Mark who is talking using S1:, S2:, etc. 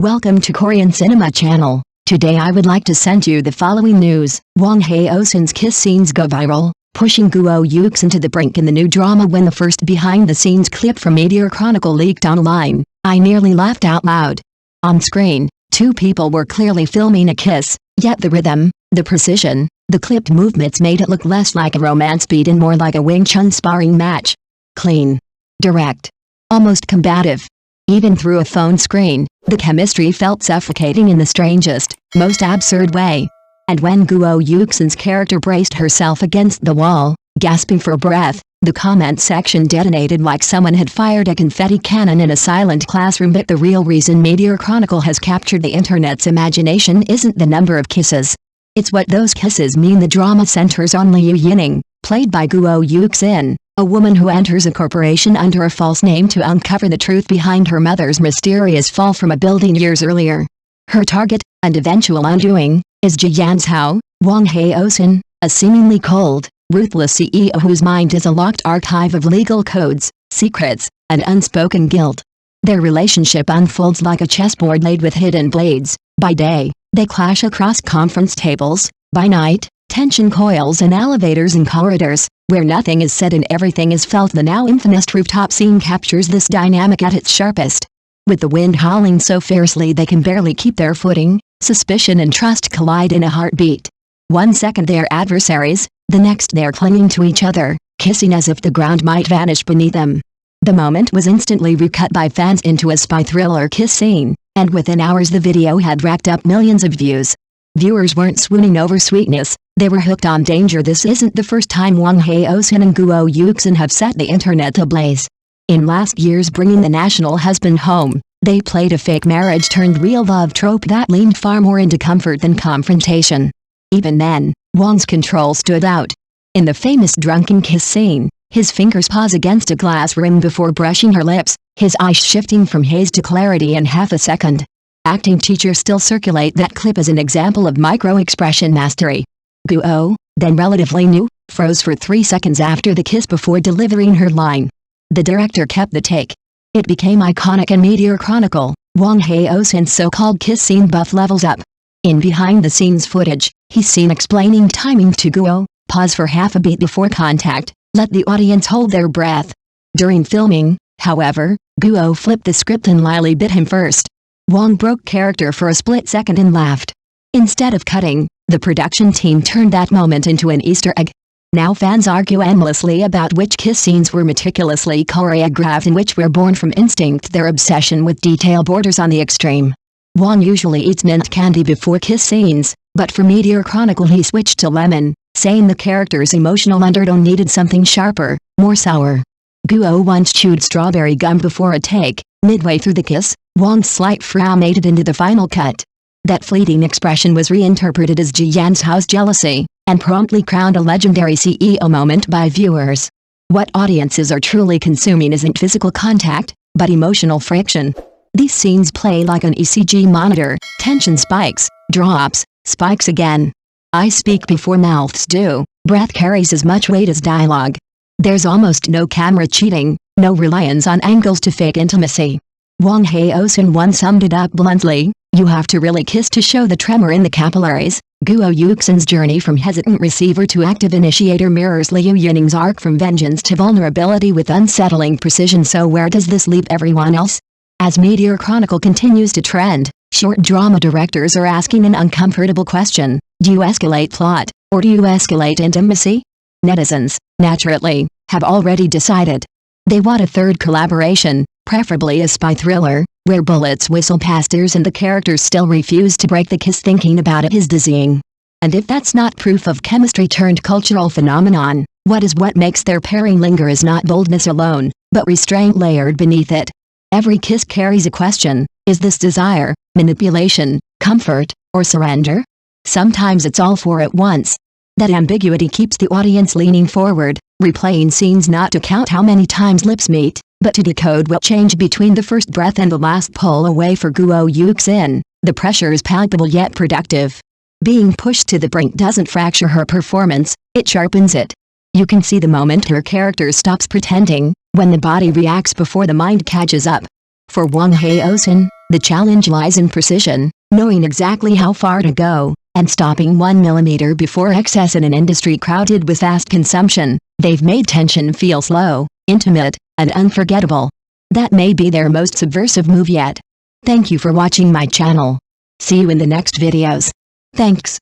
S1: Welcome to Korean Cinema Channel. Today I would like to send you the following news. Wang Haozhen's kiss scenes go viral, pushing Guo Yuxin to the brink in the new drama. When the first behind-the-scenes clip from Meteor Chronicle leaked online, I nearly laughed out loud. On screen, two people were clearly filming a kiss, yet the rhythm, the precision, the clipped movements made it look less like a romance beat and more like a Wing Chun sparring match. Clean. Direct. Almost combative. Even through a phone screen, the chemistry felt suffocating in the strangest, most absurd way. And when Guo Yuxin's character braced herself against the wall, gasping for breath, the comment section detonated like someone had fired a confetti cannon in a silent classroom. But the real reason Meteor Chronicle has captured the internet's imagination isn't the number of kisses. It's what those kisses mean. The drama centers on Liu Yining, played by Guo Yuxin, a woman who enters a corporation under a false name to uncover the truth behind her mother's mysterious fall from a building years earlier. Her target, and eventual undoing, is Jiyan's Hao, Wang Haozhen, a seemingly cold, ruthless CEO whose mind is a locked archive of legal codes, secrets, and unspoken guilt. Their relationship unfolds like a chessboard laid with hidden blades. By day, they clash across conference tables. By night, tension coils in elevators and corridors, where nothing is said and everything is felt. The now infamous rooftop scene captures this dynamic at its sharpest. With the wind howling so fiercely they can barely keep their footing, suspicion and trust collide in a heartbeat. 1 second they are adversaries, the next they are clinging to each other, kissing as if the ground might vanish beneath them. The moment was instantly recut by fans into a spy thriller kiss scene, and within hours the video had racked up millions of views. Viewers weren't swooning over sweetness, they were hooked on danger. This isn't the first time Wang Haozhen and Guo Yuxin have set the internet ablaze. In last year's Bringing the National Husband Home, they played a fake marriage turned real love trope that leaned far more into comfort than confrontation. Even then, Wang's control stood out. In the famous drunken kiss scene, his fingers pause against a glass rim before brushing her lips, his eyes shifting from haze to clarity in half a second. Acting teachers still circulate that clip as an example of micro-expression mastery. Guo, then relatively new, froze for 3 seconds after the kiss before delivering her line. The director kept the take. It became iconic in Meteor Chronicle. Wang Haozhen's so-called kiss scene buff levels up. In behind-the-scenes footage, he's seen explaining timing to Guo, pause for half a beat before contact, let the audience hold their breath. During filming, however, Guo flipped the script and Lily bit him first. Wang broke character for a split second and laughed. Instead of cutting, the production team turned that moment into an Easter egg. Now fans argue endlessly about which kiss scenes were meticulously choreographed and which were born from instinct. Their obsession with detail borders on the extreme. Wang usually eats mint candy before kiss scenes, but for Meteor Chronicle he switched to lemon, saying the character's emotional undertone needed something sharper, more sour. Guo once chewed strawberry gum before a take. Midway through the kiss, Wang's slight frown made it into the final cut. That fleeting expression was reinterpreted as Jiyan's Hao's jealousy, and promptly crowned a legendary CEO moment by viewers. What audiences are truly consuming isn't physical contact, but emotional friction. These scenes play like an ECG monitor, tension spikes, drops, spikes again. Eyes speak before mouths do, breath carries as much weight as dialogue. There's almost no camera cheating, no reliance on angles to fake intimacy. Wang Haozhen once summed it up bluntly: you have to really kiss to show the tremor in the capillaries. Guo Yuxin's journey from hesitant receiver to active initiator mirrors Liu Yining's arc from vengeance to vulnerability with unsettling precision. So where does this leave everyone else? As Meteor Chronicle continues to trend, short drama directors are asking an uncomfortable question: do you escalate plot, or do you escalate intimacy? Netizens, naturally, have already decided. They want a third collaboration, preferably a spy thriller, where bullets whistle past ears and the characters still refuse to break the kiss. Thinking about it is dizzying. And if that's not proof of chemistry turned cultural phenomenon, what makes their pairing linger is not boldness alone, but restraint layered beneath it. Every kiss carries a question: is this desire, manipulation, comfort, or surrender? Sometimes it's all four at once. That ambiguity keeps the audience leaning forward, replaying scenes not to count how many times lips meet, but to decode what changed between the first breath and the last pull away. For Guo Yuxin, the pressure is palpable yet productive. Being pushed to the brink doesn't fracture her performance, it sharpens it. You can see the moment her character stops pretending, when the body reacts before the mind catches up. For Wang Haozhen, The challenge lies in precision, knowing exactly how far to go, and stopping 1 millimeter before excess in an industry crowded with fast consumption. They've made tension feel slow, intimate, and unforgettable. That may be their most subversive move yet. Thank you for watching my channel. See you in the next videos. Thanks.